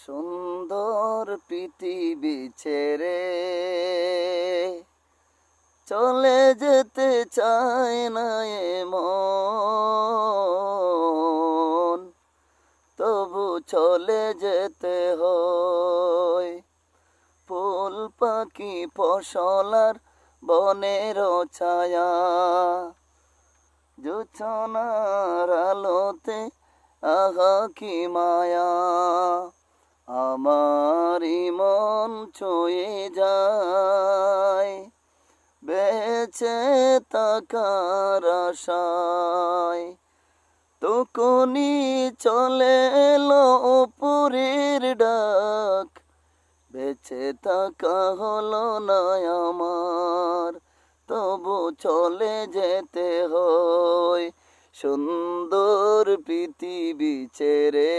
সুন্দর পৃথিবী ছেড়ে চলে যেতে চায় না এ মন, তবু চলে যেতে হয়। ফুল পাখি ফসলার বনের ছায়া, জোছনার আলোতে আহা কি মায়া, আমারি মন ছুঁয়ে যায় বেঁচে থাকার আশায়। তখনই চলে এলো উপরের ডাক, বেঁচে থাকা হলো না আমার, তবু চলে যেতে হয় সুন্দর পৃথিবী ছেড়ে।